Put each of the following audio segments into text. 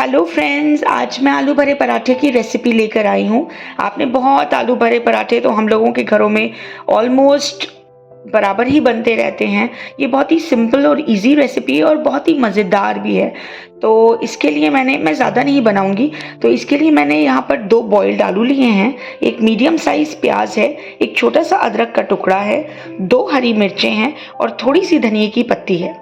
Hello friends, आज मैं आलू भरे पराठे की रेसिपी लेकर आई हूँ। आपने बहुत आलू भरे पराठे तो हम लोगों के घरों में ऑलमोस्ट बराबर ही बनते रहते हैं। ये बहुत ही सिंपल और इजी रेसिपी है और बहुत ही मज़ेदार भी है। तो इसके लिए मैं ज़्यादा नहीं बनाऊंगी। तो इसके लिए मैंने यहाँ पर 2 बॉइल्ड आलू लिए हैं, एक मीडियम साइज़ प्याज है, एक छोटा सा अदरक का टुकड़ा है, 2 हरी मिर्चें हैं और थोड़ी सी धनिए की पत्ती है।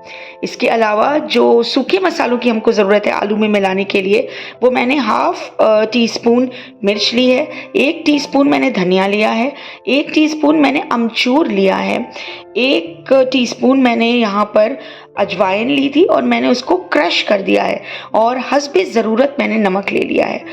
इसके अलावा जो सूखे मसालों की हमको ज़रूरत है आलू में मिलाने के लिए, वो मैंने हाफ टी स्पून मिर्च ली है, 1 टीस्पून मैंने धनिया लिया है, 1 टीस्पून मैंने अमचूर लिया है, 1 टीस्पून मैंने यहाँ पर अजवाइन ली थी और मैंने उसको क्रश कर दिया है, और हस्बे ज़रूरत मैंने नमक ले लिया है।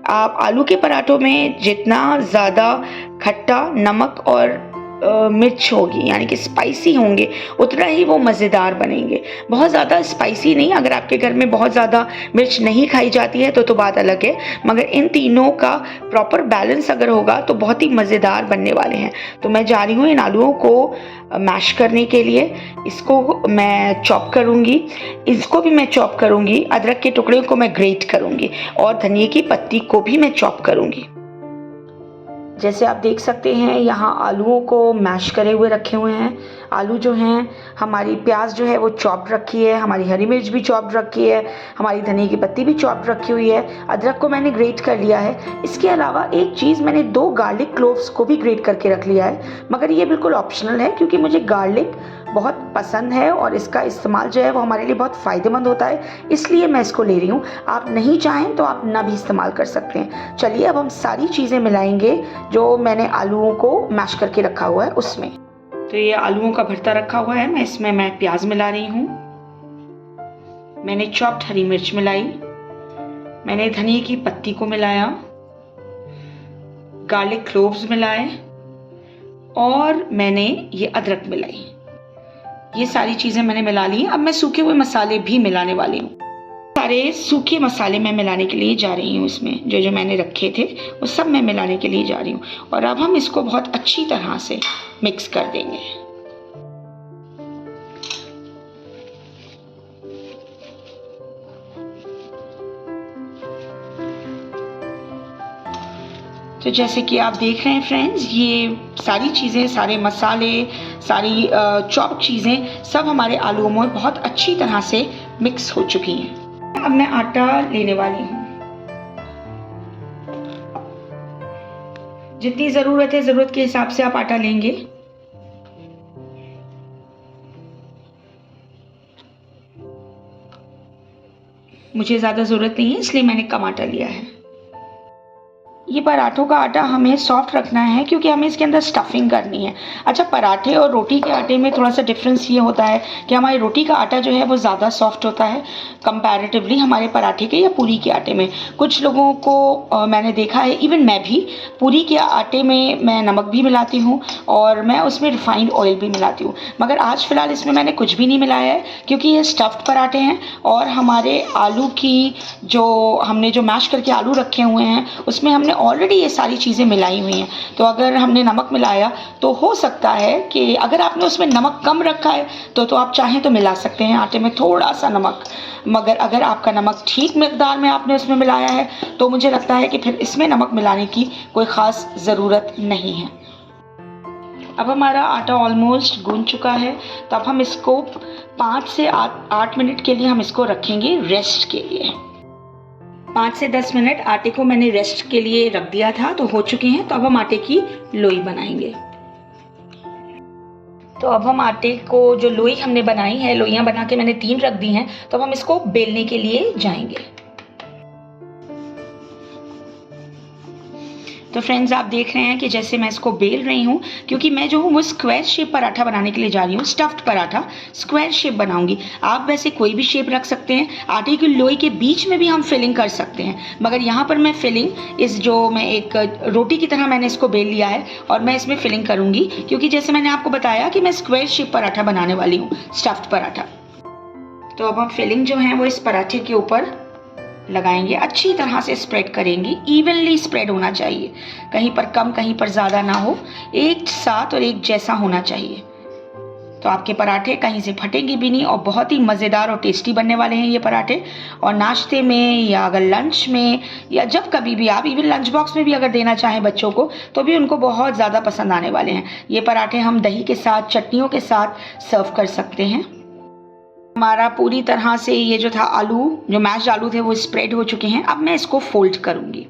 आप आलू के पराठों में जितना ज़्यादा खट्टा नमक और मिर्च होगी, यानी कि स्पाइसी होंगे, उतना ही वो मज़ेदार बनेंगे। बहुत ज़्यादा स्पाइसी नहीं, अगर आपके घर में बहुत ज़्यादा मिर्च नहीं खाई जाती है तो बात अलग है, मगर इन तीनों का प्रॉपर बैलेंस अगर होगा तो बहुत ही मज़ेदार बनने वाले हैं। तो मैं जा रही हूँ इन आलूओं को मैश करने के लिए। इसको मैं चॉप करूँगी, इसको भी मैं चॉप करूँगी, अदरक के टुकड़े को मैं ग्रेट करूँगी और धनिए की पत्ती को भी मैं चॉप करूँगी। जैसे आप देख सकते हैं यहाँ आलूओं को मैश करे हुए रखे हुए हैं। आलू जो हैं, हमारी प्याज जो है वो चॉप्ड रखी है, हमारी हरी मिर्च भी चॉप्ड रखी है, हमारी धनिए की पत्ती भी चॉप्ड रखी हुई है, अदरक को मैंने ग्रेट कर लिया है। इसके अलावा एक चीज़, मैंने 2 गार्लिक क्लोव्स को भी ग्रेट करके रख लिया है, मगर ये बिल्कुल ऑप्शनल है क्योंकि मुझे गार्लिक बहुत पसंद है और इसका इस्तेमाल जो है वो हमारे लिए बहुत फ़ायदेमंद होता है, इसलिए मैं इसको ले रही हूँ। आप नहीं चाहें तो आप ना भी इस्तेमाल कर सकते हैं। चलिए अब हम सारी चीज़ें मिलाएंगे जो मैंने आलूओं को मैश करके रखा हुआ है उसमें। तो ये आलूओं का भरता रखा हुआ है, इसमें मैं प्याज मिला रही हूँ, मैंने चॉप्ड हरी मिर्च मिलाई, मैंने धनिए की पत्ती को मिलाया, गार्लिक क्लोव्स मिलाए और मैंने ये अदरक मिलाई। ये सारी चीज़ें मैंने मिला ली। अब मैं सूखे हुए मसाले भी मिलाने वाली हूँ। सारे सूखे मसाले मैं मिलाने के लिए जा रही हूँ। इसमें जो जो मैंने रखे थे वो सब मैं मिलाने के लिए जा रही हूँ, और अब हम इसको बहुत अच्छी तरह से मिक्स कर देंगे। तो जैसे कि आप देख रहे हैं फ्रेंड्स, ये सारी चीज़ें, सारे मसाले, सारी चॉप चीज़ें सब हमारे आलूओं में बहुत अच्छी तरह से मिक्स हो चुकी हैं। अब मैं आटा लेने वाली हूँ। जितनी ज़रूरत है, ज़रूरत के हिसाब से आप आटा लेंगे। मुझे ज़्यादा ज़रूरत नहीं है, इसलिए मैंने कम आटा लिया है। ये पराठों का आटा हमें सॉफ्ट रखना है क्योंकि हमें इसके अंदर स्टफिंग करनी है। अच्छा, पराठे और रोटी के आटे में थोड़ा सा डिफरेंस ये होता है कि हमारी रोटी का आटा जो है वो ज़्यादा सॉफ्ट होता है कंपैरेटिवली हमारे पराठे के या पूरी के आटे में। कुछ लोगों को मैंने देखा है, इवन मैं भी, पूरी के आटे में मैं नमक भी मिलाती हूँ और मैं उसमें रिफाइंड ऑयल भी मिलाती हूँ, मगर आज फ़िलहाल इसमें मैंने कुछ भी नहीं मिलाया है क्योंकि ये स्टफ्ड पराठे हैं और हमारे आलू की हमने जो मैश करके आलू रखे हुए हैं उसमें हमने ऑलरेडी ये सारी चीज़ें मिलाई हुई हैं। तो अगर हमने नमक मिलाया तो हो सकता है कि अगर आपने उसमें नमक कम रखा है तो आप चाहें तो मिला सकते हैं आटे में थोड़ा सा नमक, मगर अगर आपका नमक ठीक मिकदार में आपने उसमें मिलाया है तो मुझे लगता है कि फिर इसमें नमक मिलाने की कोई ख़ास ज़रूरत नहीं है। अब हमारा आटा ऑलमोस्ट गूंज चुका है, तो अब हम इसको 5 से 8 मिनट के लिए हम इसको रखेंगे रेस्ट के लिए। 5 से 10 मिनट आटे को मैंने रेस्ट के लिए रख दिया था, तो हो चुके हैं। तो अब हम आटे की लोई बनाएंगे। तो अब हम आटे को, जो लोई हमने बनाई है, लोइयां बना के मैंने 3 रख दी हैं, तो अब हम इसको बेलने के लिए जाएंगे। तो फ्रेंड्स, आप देख रहे हैं कि जैसे मैं इसको बेल रही हूँ, क्योंकि मैं जो हूँ वो स्क्वायर शेप पराठा बनाने के लिए जा रही हूँ। स्टफ्ड पराठा स्क्वायर शेप बनाऊंगी। आप वैसे कोई भी शेप रख सकते हैं, आटे की लोई के बीच में भी हम फिलिंग कर सकते हैं, मगर यहाँ पर मैं फिलिंग मैं एक रोटी की तरह मैंने इसको बेल लिया है और मैं इसमें फिलिंग करूँगी, क्योंकि जैसे मैंने आपको बताया कि मैं स्क्वायर शेप पराठा बनाने वाली हूँ, स्टफ्ड पराठा। तो अब हम फिलिंग जो है वो इस पराठे के ऊपर लगाएंगे, अच्छी तरह से स्प्रेड करेंगे, इवनली स्प्रेड होना चाहिए, कहीं पर कम कहीं पर ज़्यादा ना हो, एक साथ और एक जैसा होना चाहिए। तो आपके पराठे कहीं से फटेंगे भी नहीं और बहुत ही मज़ेदार और टेस्टी बनने वाले हैं ये पराठे। और नाश्ते में या अगर लंच में या जब कभी भी आप इवन लंच बॉक्स में भी अगर देना चाहें बच्चों को तो भी उनको बहुत ज़्यादा पसंद आने वाले हैं। ये पराठे हम दही के साथ, चटनियों के साथ सर्व कर सकते हैं। हमारा पूरी तरह से ये जो था आलू, जो मैश्ड आलू थे वो स्प्रेड हो चुके हैं। अब मैं इसको फोल्ड करूँगी।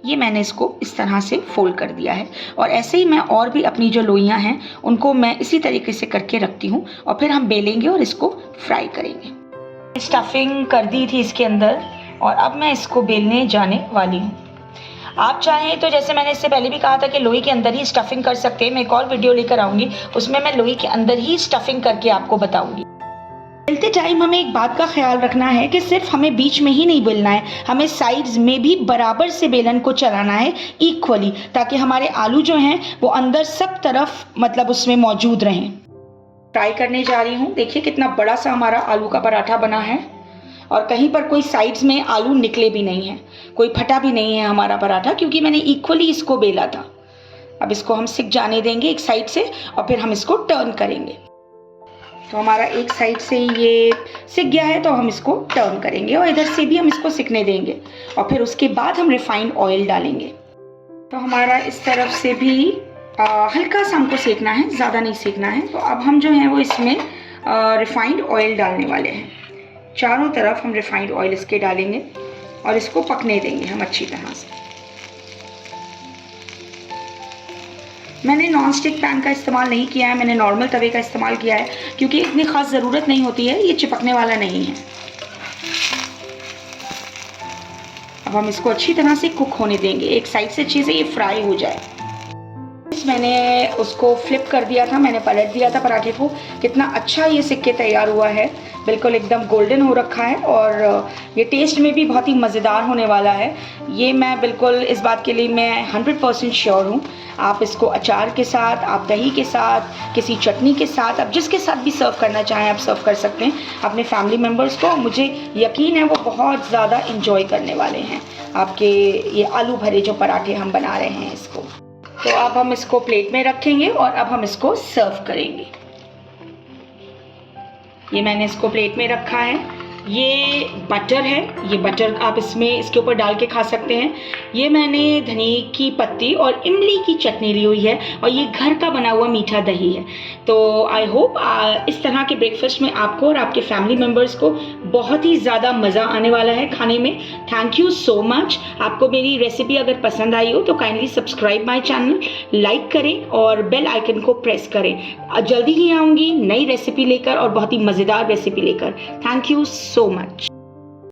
ये मैंने इसको इस तरह से फोल्ड कर दिया है और ऐसे ही मैं और भी अपनी जो लोइयाँ हैं उनको मैं इसी तरीके से करके रखती हूँ और फिर हम बेलेंगे और इसको फ्राई करेंगे। स्टफिंग कर दी थी इसके अंदर और अब मैं इसको बेलने जाने वाली हूँ। आप चाहें तो जैसे मैंने इससे पहले भी कहा था कि लोई के अंदर ही स्टफिंग कर सकते हैं। मैं एक और वीडियो लेकर आऊँगी, उसमें मैं लोई के अंदर ही स्टफिंग करके आपको बताऊँगी। बेलते टाइम हमें एक बात का ख्याल रखना है कि सिर्फ हमें बीच में ही नहीं बेलना है, हमें साइड्स में भी बराबर से बेलन को चलाना है इक्वली, ताकि हमारे आलू जो हैं वो अंदर सब तरफ मतलब उसमें मौजूद रहें। फ्राई करने जा रही हूँ। देखिए कितना बड़ा सा हमारा आलू का पराठा बना है और कहीं पर कोई साइड्स में आलू निकले भी नहीं हैं, कोई फटा भी नहीं है हमारा पराठा, क्योंकि मैंने इक्वली इसको बेला था। अब इसको हम सिक जाने देंगे एक साइड से और फिर हम इसको टर्न करेंगे। तो हमारा एक साइड से ये सिक गया है तो हम इसको टर्न करेंगे और इधर से भी हम इसको सिकने देंगे और फिर उसके बाद हम रिफाइंड ऑयल डालेंगे। तो हमारा इस तरफ से भी हल्का सा हमको सेकना है, ज़्यादा नहीं सेकना है। तो अब हम जो हैं वो इसमें रिफाइंड ऑयल डालने वाले हैं। चारों तरफ हम रिफाइंड ऑयल इसके डालेंगे और इसको पकने देंगे हम अच्छी तरह से। मैंने नॉन स्टिक पैन का इस्तेमाल नहीं किया है, मैंने नॉर्मल तवे का इस्तेमाल किया है क्योंकि इतनी ख़ास ज़रूरत नहीं होती है, ये चिपकने वाला नहीं है। अब हम इसको अच्छी तरह से कुक होने देंगे, एक साइड से अच्छे से ये फ्राई हो जाए। मैंने उसको फ्लिप कर दिया था, मैंने पलट दिया था पराठे को। कितना अच्छा ये सिक के तैयार हुआ है, बिल्कुल एकदम गोल्डन हो रखा है और ये टेस्ट में भी बहुत ही मज़ेदार होने वाला है। ये मैं बिल्कुल इस बात के लिए मैं 100% श्योर हूँ। आप इसको अचार के साथ, आप दही के साथ, किसी चटनी के साथ, आप जिसके साथ भी सर्व करना चाहें आप सर्व कर सकते हैं अपने फैमिली मेम्बर्स को। मुझे यकीन है वो बहुत ज़्यादा इंजॉय करने वाले हैं आपके ये आलू भरे जो पराठे हम बना रहे हैं इसको। तो अब हम इसको प्लेट में रखेंगे और अब हम इसको सर्व करेंगे। ये मैंने इसको प्लेट में रखा है। ये बटर है, ये बटर आप इसके ऊपर डाल के खा सकते हैं। ये मैंने धनिया की पत्ती और इमली की चटनी ली हुई है और ये घर का बना हुआ मीठा दही है। तो आई होप इस तरह के ब्रेकफास्ट में आपको और आपके फैमिली मेम्बर्स को बहुत ही ज़्यादा मज़ा आने वाला है खाने में। Thank you so much. आपको मेरी रेसिपी अगर पसंद आई हो तो kindly subscribe my channel, like करें और बेल आइकन को प्रेस करें। जल्दी ही आऊँगी नई रेसिपी लेकर और बहुत ही मज़ेदार रेसिपी लेकर। Thank you so much.